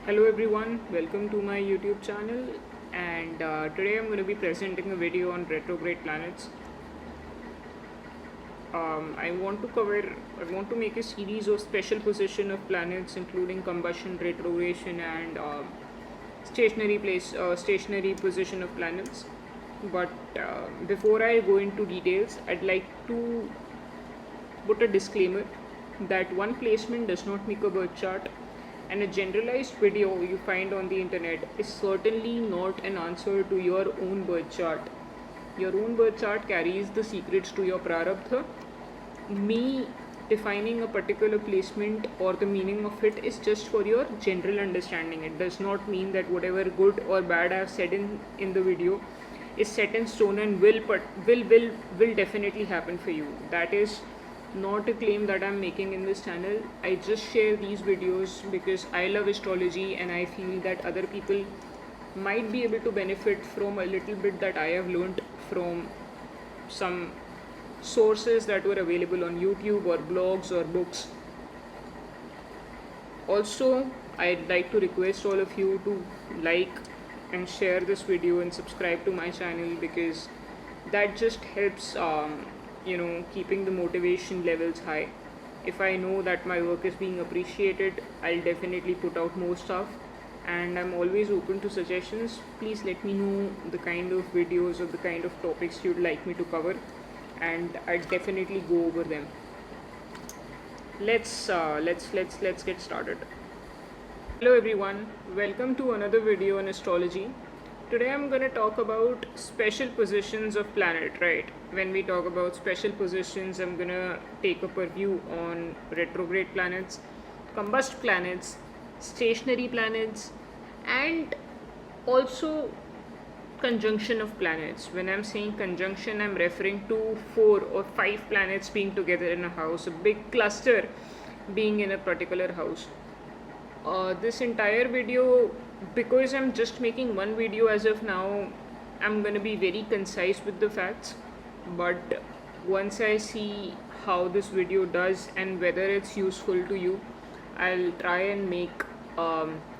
Hello everyone, welcome to my YouTube channel, and today I'm going to be presenting a video on retrograde planets. I want to make a series of special position of planets including combustion, retrogression and stationary position of planets. But before I go into details, I'd like to put a disclaimer that one placement does not make a birth chart, and a generalized video you find on the internet is certainly not an answer to your own birth chart. Your own birth chart carries the secrets to your prarabdha. Me defining a particular placement or the meaning of it is just for your general understanding. It does not mean that whatever good or bad I have said in the video is set in stone and will definitely happen for you. That is not a claim that I'm making in this channel. I just share these videos because I love astrology and I feel that other people might be able to benefit from a little bit that I have learned from some sources that were available on YouTube or blogs or books. Also, I'd like to request all of you to like and share this video and subscribe to my channel because that just helps keeping the motivation levels high. If I know that my work is being appreciated, I'll definitely put out more stuff, and I'm always open to suggestions. Please let me know the kind of videos or the kind of topics you'd like me to cover, and I'll definitely go over them. Let's get started. Hello everyone, welcome to another video on astrology. Today I'm going to talk about special positions of planet, right? When we talk about special positions, I'm going to take up a view on retrograde planets, combust planets, stationary planets, and also conjunction of planets. When I'm saying conjunction, I'm referring to 4 or 5 planets being together in a house, a big cluster being in a particular house. This entire video, because I'm just making one video as of now, I'm going to be very concise with the facts, but once I see how this video does and whether it's useful to you, I'll try and make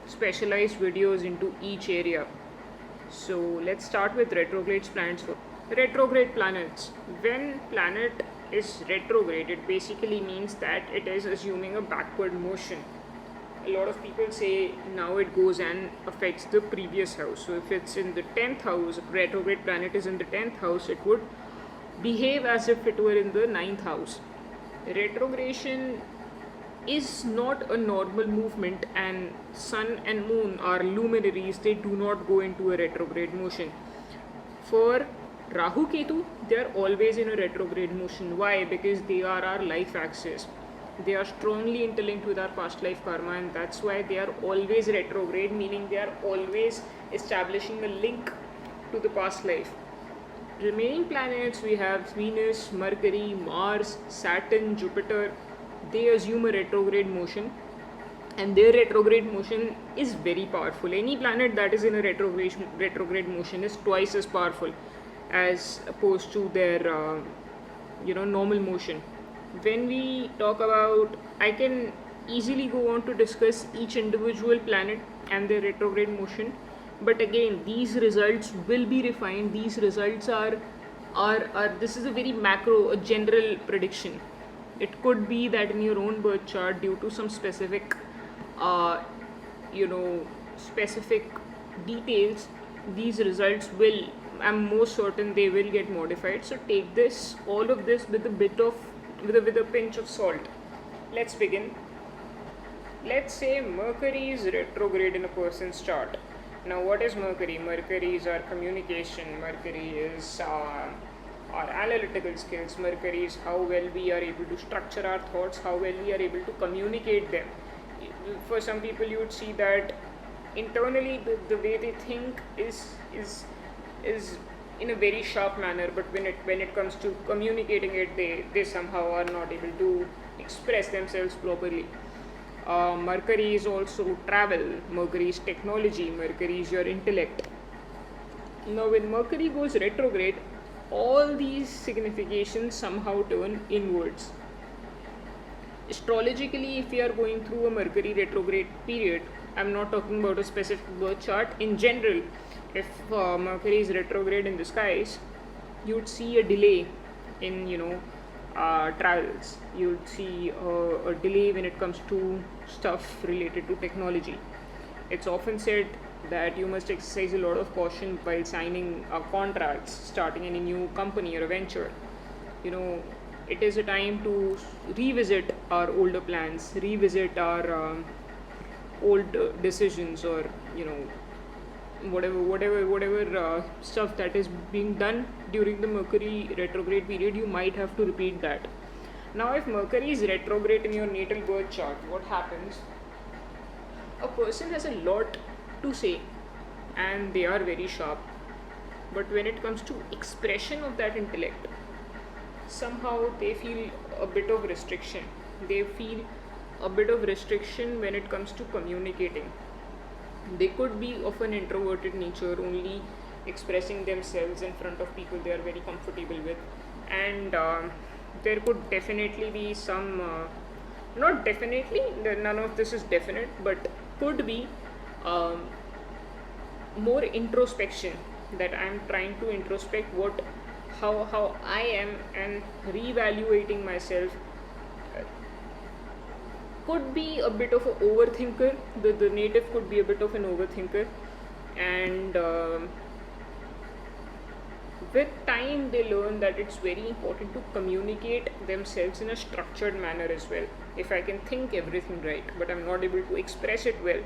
specialized videos into each area. So let's start with retrograde planets. Retrograde planets. When planet is retrograde, it basically means that it is assuming a backward motion. A lot of people say now it goes and affects the previous house. So if it's in the 10th house, if retrograde planet is in the 10th house, it would behave as if it were in the 9th house. Retrogression is not a normal movement, and sun and moon are luminaries. They do not go into a retrograde motion. For Rahu Ketu, they are always in a retrograde motion. Why? Because they are our life axis. They are strongly interlinked with our past life karma, and that's why they are always retrograde, meaning they are always establishing a link to the past life. Remaining planets, we have Venus, Mercury, Mars, Saturn, Jupiter. They assume a retrograde motion, and their retrograde motion is very powerful. Any planet that is in a retrograde motion is twice as powerful as opposed to their normal motion. When we talk about, I can easily go on to discuss each individual planet and their retrograde motion, but again, these results will be refined. These results are this is a very macro, a general prediction. It could be that in your own birth chart, due to some specific specific details, these results will, I'm most certain they will get modified. So take this, all of this with a pinch of salt. Let's begin. Let's say Mercury is retrograde in a person's chart. Now, what is Mercury? Mercury is our communication. Mercury is our analytical skills. Mercury is how well we are able to structure our thoughts, how well we are able to communicate them. For some people, you would see that internally the way they think is in a very sharp manner, but when it comes to communicating it, they somehow are not able to express themselves properly. Mercury is also travel. Mercury is technology. Mercury is your intellect. Now, when Mercury goes retrograde, all these significations somehow turn inwards. Astrologically, if we are going through a Mercury retrograde period, I'm not talking about a specific birth chart. In general, if Mercury is retrograde in the skies, you'd see a delay in travels. You'd see a delay when it comes to stuff related to technology. It's often said that you must exercise a lot of caution while signing contracts, starting any new company or a venture. You know, it is a time to revisit our older plans, revisit our old decisions, or whatever stuff that is being done during the Mercury retrograde period. You might have to repeat that. Now, if Mercury is retrograde in your natal birth chart, what happens? A person has a lot to say and they are very sharp, but when it comes to expression of that intellect, somehow they feel a bit of restriction. They feel a bit of restriction when it comes to communicating. They could be of an introverted nature, only expressing themselves in front of people they are very comfortable with, and there could definitely be some, not definitely, none of this is definite, but could be more introspection, that I am trying to introspect how I am and reevaluating myself. Could be a bit of an overthinker. The native could be a bit of an overthinker, and with time they learn that it's very important to communicate themselves in a structured manner as well. If I can think everything right but I'm not able to express it well,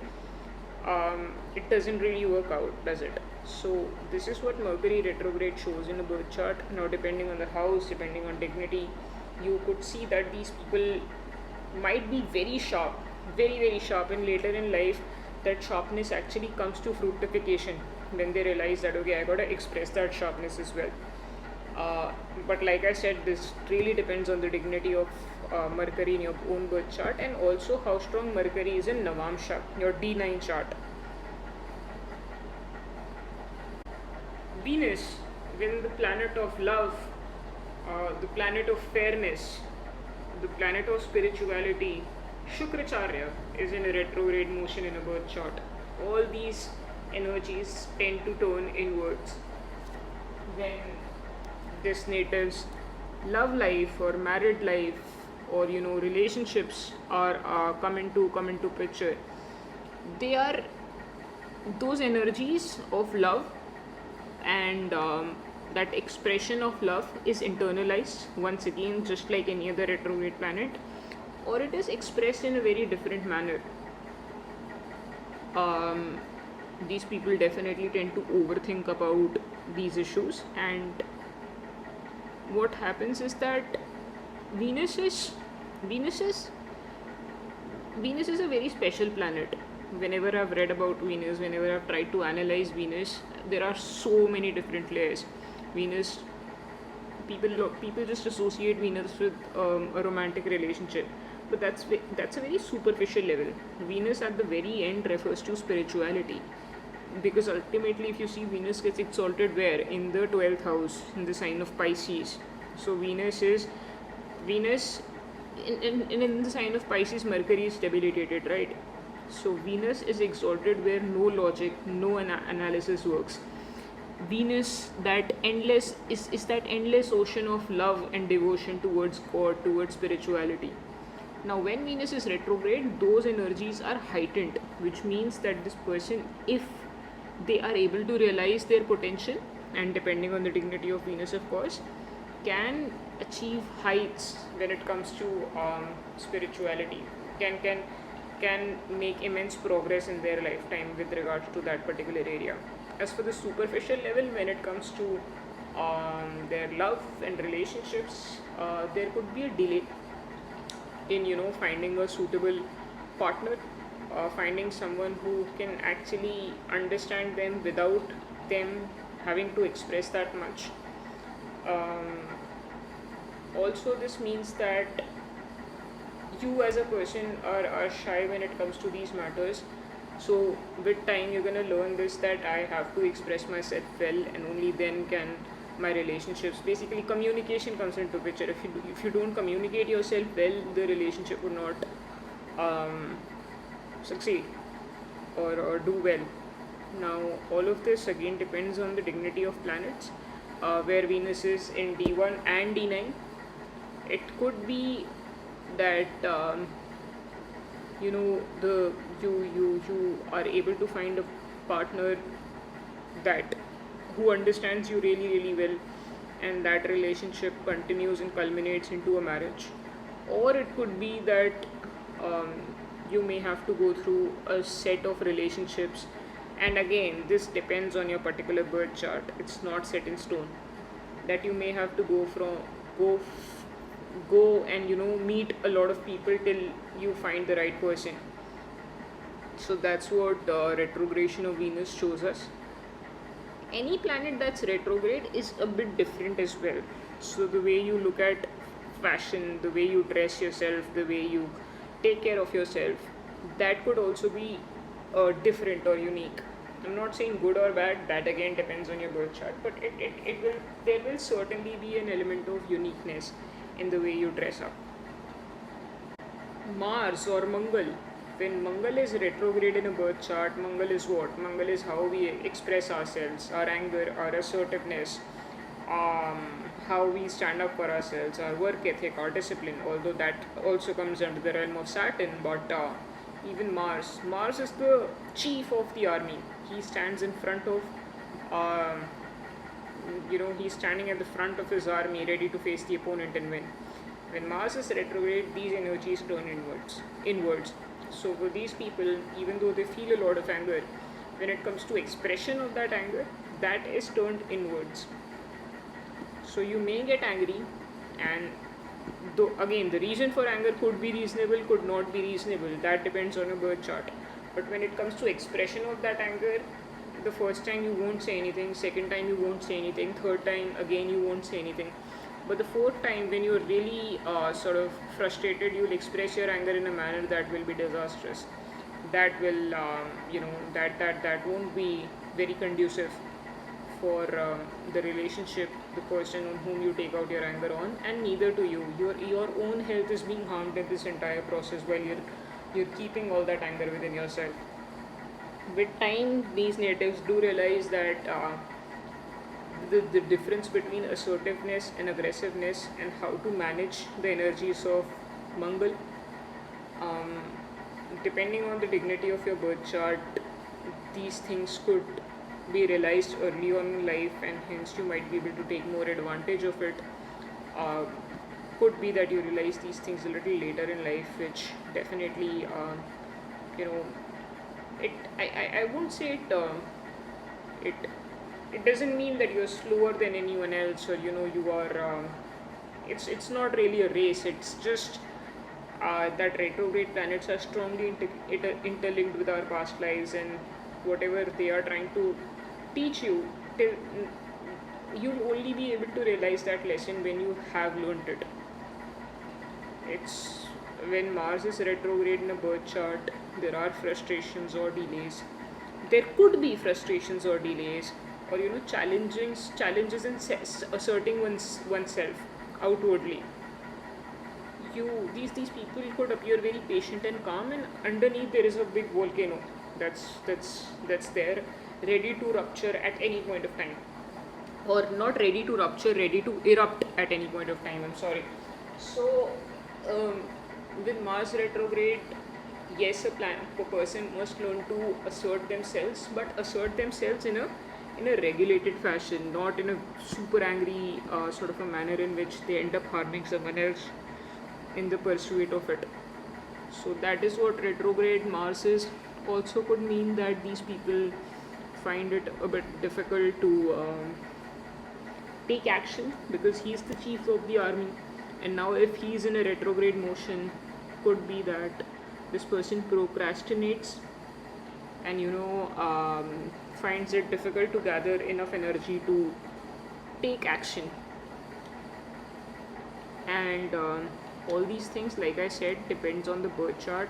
it doesn't really work out, does it? So this is what Mercury retrograde shows in a birth chart. Now, depending on the house, depending on dignity, you could see that these people might be very sharp, very sharp, and later in life that sharpness actually comes to fructification when they realize that, okay, I gotta express that sharpness as well. But like I said, this really depends on the dignity of Mercury in your own birth chart, and also how strong Mercury is in Navamsha, your D9 chart. Venus, when the planet of love, the planet of fairness, the planet of spirituality, Shukracharya, is in a retrograde motion in a birth chart. All these energies tend to turn inwards when this native's love life or married life or relationships are come into picture. They are those energies of love, and that expression of love is internalized once again, just like any other retrograde planet, or it is expressed in a very different manner. These people definitely tend to overthink about these issues, and what happens is that Venus is a very special planet. Whenever I've read about Venus, whenever I've tried to analyze Venus, there are so many different layers. Venus, people just associate Venus with a romantic relationship, but that's a very superficial level. Venus at the very end refers to spirituality, because ultimately, if you see, Venus gets exalted where? In the 12th house, in the sign of Pisces. So Venus in the sign of Pisces, Mercury is debilitated, right? So Venus is exalted where no logic, no analysis works. Venus, that endless is that endless ocean of love and devotion towards God, towards spirituality. Now, when Venus is retrograde, those energies are heightened, which means that this person, if they are able to realize their potential, and depending on the dignity of Venus, of course, can achieve heights when it comes to spirituality, can make immense progress in their lifetime with regards to that particular area. As for the superficial level, when it comes to their love and relationships, there could be a delay in finding a suitable partner, finding someone who can actually understand them without them having to express that much. Also, this means that you as a person are shy when it comes to these matters. So with time you're gonna learn this, that I have to express myself well, and only then can my relationships, basically communication comes into picture. If you don't communicate yourself well, the relationship would not succeed. or do well. Now, all of this again depends on the dignity of planets, where Venus is in D1 and D9. It could be that you are able to find a partner that who understands you really really well, and that relationship continues and culminates into a marriage. Or it could be that um, you may have to go through a set of relationships, and again this depends on your particular birth chart. It's not set in stone, that you may have to go go and meet a lot of people till you find the right person. So that's what retrogression of Venus shows us. Any planet that's retrograde is a bit different as well. So the way you look at fashion, the way you dress yourself, the way you take care of yourself, that could also be different or unique. I'm not saying good or bad, that again depends on your birth chart, but it will there will certainly be an element of uniqueness in the way you dress up. Mars or Mangal. When Mangal is retrograde in a birth chart, Mangal is what? Mangal is how we express ourselves, our anger, our assertiveness, how we stand up for ourselves, our work ethic, our discipline. Although that also comes under the realm of Saturn, but even Mars is the chief of the army. He stands in front of, um, he's standing at the front of his army, ready to face the opponent and win. When Mars is retrograde, these energies turn inwards. So for these people, even though they feel a lot of anger, when it comes to expression of that anger, that is turned inwards. So you may get angry, and though again the reason for anger could be reasonable, could not be reasonable. That depends on your birth chart. But when it comes to expression of that anger, the first time you won't say anything, second time you won't say anything, third time again you won't say anything. But the fourth time, when you're really sort of frustrated, you'll express your anger in a manner that will be disastrous. That will, that won't be very conducive for the relationship, the person on whom you take out your anger on, and neither to you. Your own health is being harmed in this entire process while you're keeping all that anger within yourself. With time, these natives do realize that. The difference between assertiveness and aggressiveness, and how to manage the energies of Mangal. Um, Depending on the dignity of your birth chart, these things could be realized early on in life, and hence you might be able to take more advantage of it. Uh, could be that you realize these things a little later in life, which definitely, you know, I won't say it it doesn't mean that you're slower than anyone else, or you are it's not really a race. It's just that retrograde planets are strongly interlinked with our past lives, and whatever they are trying to teach you, you'll only be able to realize that lesson when you have learned it. It's when Mars is retrograde in a birth chart, there are frustrations or delays. There could be frustrations or delays, or challenges in asserting oneself outwardly. These people could appear very patient and calm, and underneath there is a big volcano that's there, ready to rupture at any point of time, or not ready to rupture, ready to erupt at any point of time. I'm sorry. So um, with Mars retrograde, yes, a person must learn to assert themselves, but assert themselves in a regulated fashion, not in a super angry sort of a manner in which they end up harming someone else in the pursuit of it. So that is what retrograde Mars is. Also could mean that these people find it a bit difficult to take action, because he's the chief of the army, and now if he's in a retrograde motion, could be that this person procrastinates, and finds it difficult to gather enough energy to take action. And all these things, like I said, depends on the birth chart.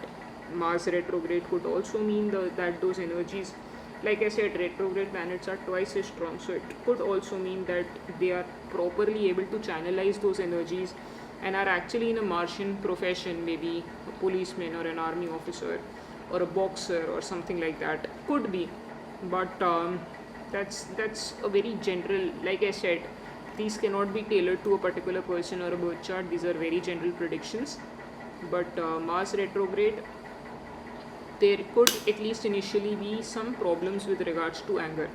Mars retrograde could also mean that those energies, like I said, retrograde planets are twice as strong, so it could also mean that they are properly able to channelize those energies, and are actually in a Martian profession, maybe a policeman or an army officer, or a boxer or something like that. Could be, but that's a very general. Like I said, these cannot be tailored to a particular person or a birth chart. These are very general predictions. But Mars retrograde, there could at least initially be some problems with regards to anger.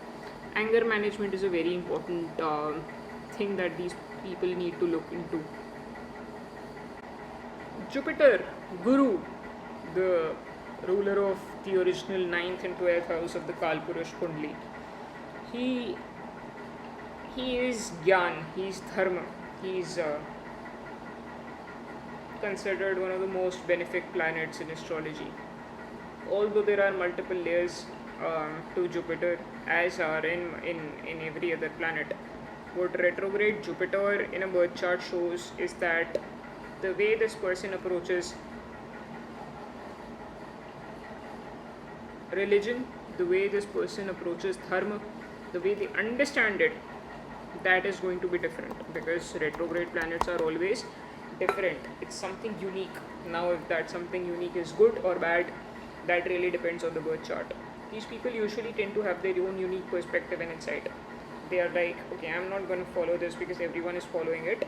Anger management is a very important thing that these people need to look into. Jupiter, Guru, the ruler of the original 9th and 12th house of the Kalpurush Kundli, he he is Gyan, he is Dharma, he is considered one of the most benefic planets in astrology. Although there are multiple layers to Jupiter, as are in every other planet. What retrograde Jupiter in a birth chart shows is that the way this person approaches religion, the way this person approaches dharma, the way they understand it, that is going to be different, because retrograde planets are always different. It's something unique. Now, if that something unique is good or bad, that really depends on the birth chart. These people usually tend to have their own unique perspective and insight. They are like, okay, I'm not going to follow this because everyone is following it,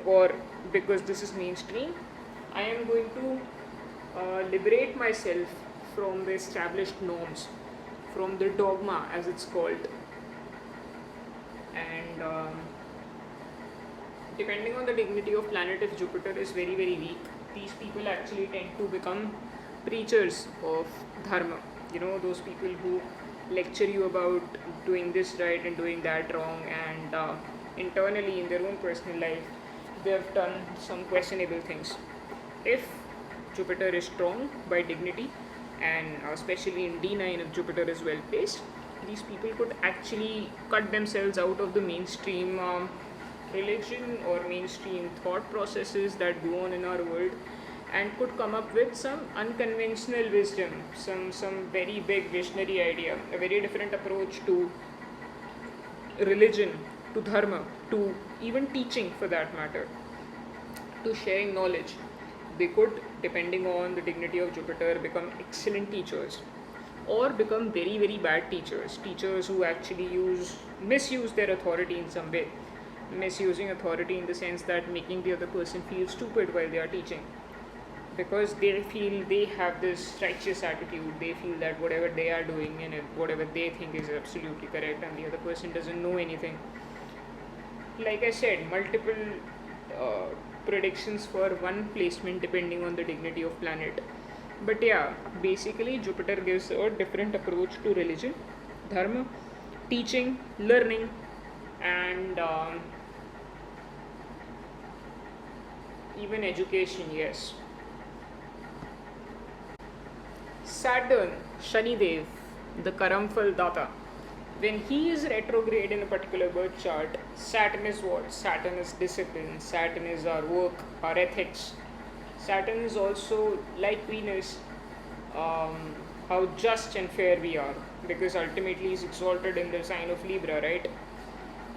or because this is mainstream. I am going to liberate myself from the established norms, from the dogma as it's called. And depending on the dignity of planet, if Jupiter is very very weak, these people actually tend to become preachers of dharma. You know, those people who lecture you about doing this right and doing that wrong, and internally in their own personal life they have done some questionable things. If Jupiter is strong by dignity, and especially in D9 if Jupiter is well placed, these people could actually cut themselves out of the mainstream religion or mainstream thought processes that go on in our world, and could come up with some unconventional wisdom, some very big visionary idea, a very different approach to religion, to dharma, to even teaching for that matter, to sharing knowledge. They could, depending on the dignity of Jupiter, become excellent teachers, or become very very bad teachers, teachers who actually misuse their authority in some way. Misusing authority in the sense that making the other person feel stupid while they are teaching, because they feel they have this righteous attitude. They feel that whatever they are doing and whatever they think is absolutely correct, and the other person doesn't know anything. Like I said, multiple predictions for one placement depending on the dignity of planet. But yeah, basically Jupiter gives a different approach to religion, dharma, teaching, learning, and even education. Yes. Saturn, Shanidev, the Karamphal Data, when he is retrograde in a particular birth chart, Saturn is what? Saturn is discipline, Saturn is our work, our ethics. Saturn is also, like Venus, how just and fair we are, because ultimately he's exalted in the sign of Libra, right?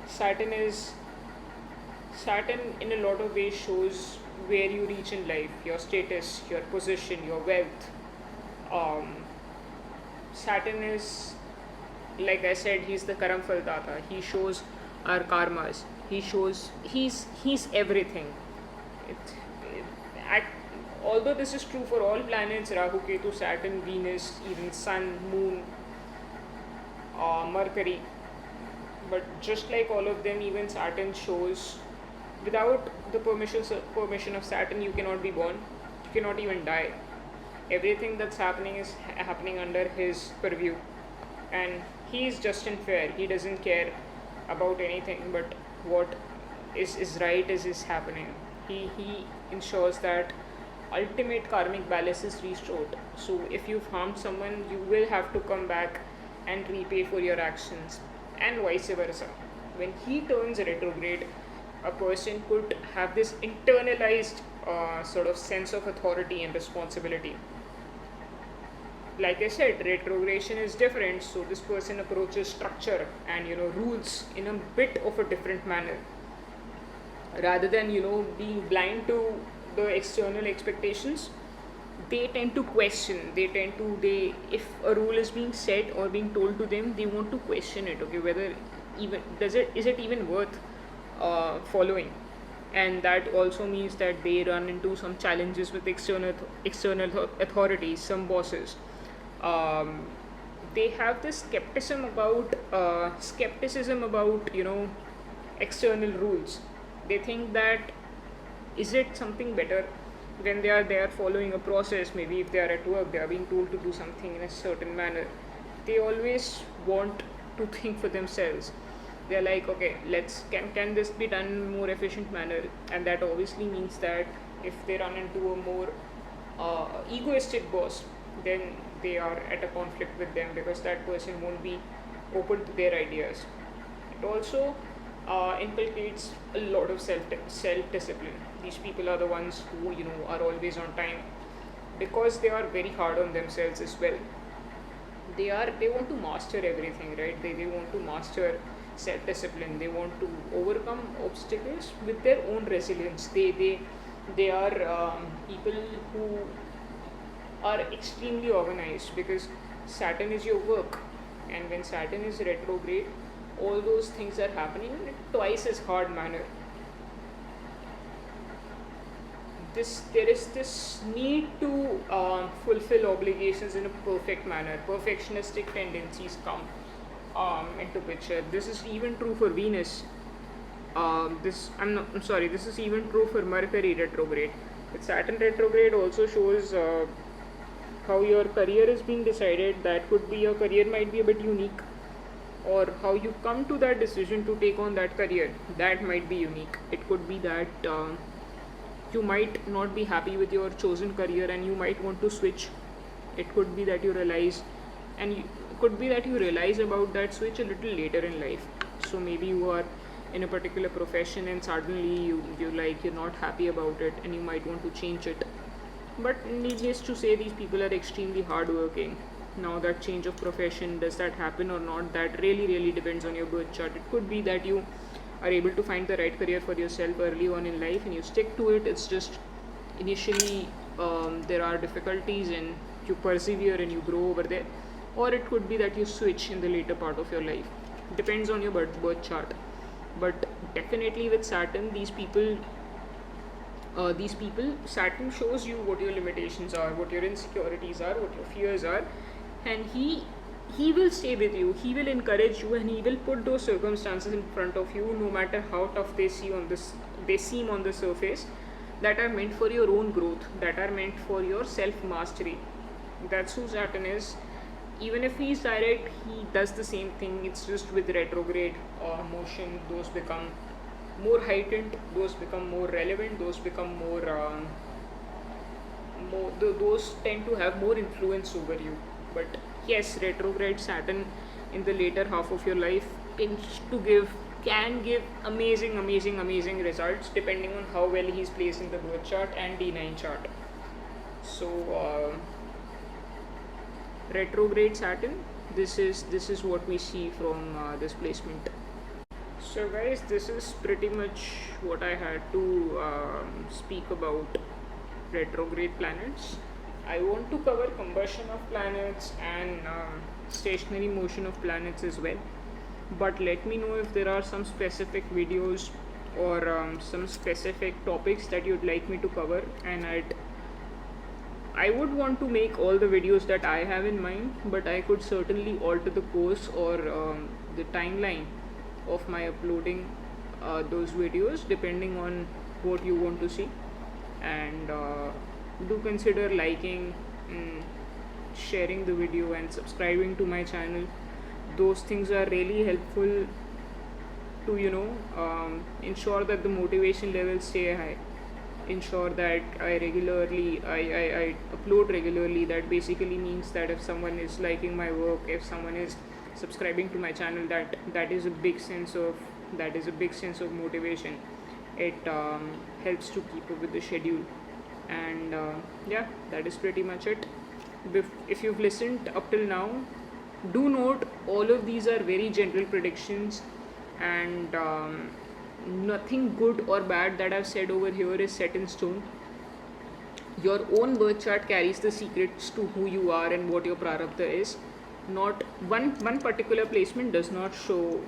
Saturn in a lot of ways shows where you reach in life, your status, your position, your wealth. Saturn is, like I said, he's the Karamphal Data. He shows our karmas. He shows he's everything. Although this is true for all planets, Rahu, Ketu, Saturn, Venus, even Sun, Moon, Mercury, but just like all of them, even Saturn shows, without the permission of Saturn, you cannot be born, you cannot even die. Everything that's happening is happening under his purview, and he is just and fair. He doesn't care about anything but what is right is happening. He ensures that ultimate karmic balance is restored. So if you've harmed someone, you will have to come back and repay for your actions, and vice versa. When he turns retrograde, a person could have this internalized sort of sense of authority and responsibility. Like I said, retrogression is different, so this person approaches structure and rules in a bit of a different manner, rather than being blind to the external expectations. they tend to question, they if a rule is being said or being told to them, they want to question it, okay, whether even is it even worth following. And that also means that they run into some challenges with external authorities, some bosses. um, they have this skepticism about, external rules. They think that, is it something better when they are following a process? Maybe if they are at work, they are being told to do something in a certain manner. They always want to think for themselves. They're like, okay, can this be done in a more efficient manner? And that obviously means that if they run into a more egoistic boss, then they are at a conflict with them, because that person won't be open to their ideas. It also inculcates a lot of self discipline. These people are the ones who, are always on time, because they are very hard on themselves as well. They want to master everything, right? They want to master self discipline. They want to overcome obstacles with their own resilience. They are people who are extremely organized, because Saturn is your work, and when Saturn is retrograde, all those things are happening in a twice as hard manner. There is this need to fulfill obligations in a perfect manner. Perfectionistic tendencies come into picture. This is even true for Venus. I'm sorry. This is even true for Mercury retrograde. With Saturn retrograde also shows how your career is being decided. That could be, your career might be a bit unique, or how you come to that decision to take on that career, that might be unique. It could be that you might not be happy with your chosen career and you might want to switch. It could be that you realize, could be that you realize about that switch a little later in life. So maybe you are in a particular profession and suddenly you're not happy about it and you might want to change it. But needless to say, these people are extremely hardworking. Now, that change of profession, does that happen or not, that really depends on your birth chart. It could be that you are able to find the right career for yourself early on in life and you stick to it. It's just initially there are difficulties and you persevere and you grow over there. Or it could be that you switch in the later part of your life. Depends on your birth chart. But definitely with Saturn, these people, Saturn shows you what your limitations are, what your insecurities are, what your fears are, and he will stay with you. He will encourage you, and he will put those circumstances in front of you, no matter how tough they seem on the surface, that are meant for your own growth, that are meant for your self mastery. That's who Saturn is. Even if he's direct, he does the same thing. It's just with retrograde motion, those become more heightened, those become more relevant, those become those tend to have more influence over you. But yes, retrograde Saturn in the later half of your life can give amazing results, depending on how well he's placed in the birth chart and D9 chart. So retrograde Saturn, this is what we see from this placement. So guys, this is pretty much what I had to speak about retrograde planets. I want to cover combustion of planets and stationary motion of planets as well. But let me know if there are some specific videos or some specific topics that you'd like me to cover, and I would want to make all the videos that I have in mind, but I could certainly alter the course or the timeline of my uploading those videos depending on what you want to see. And do consider liking, sharing the video and subscribing to my channel. Those things are really helpful to ensure that the motivation levels stay high, ensure that I upload regularly. That basically means that if someone is liking my work, if someone is subscribing to my channel, that is a big sense of motivation. It helps to keep up with the schedule. And yeah, that is pretty much it. If you've listened up till now, do note all of these are very general predictions, and nothing good or bad that I've said over here is set in stone. Your own birth chart carries the secrets to who you are and what your prarabdha is. Not one particular placement does not show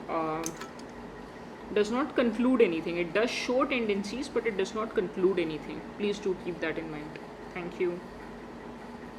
does not conclude anything. It does show tendencies, but it does not conclude anything. Please do keep that in mind. Thank you.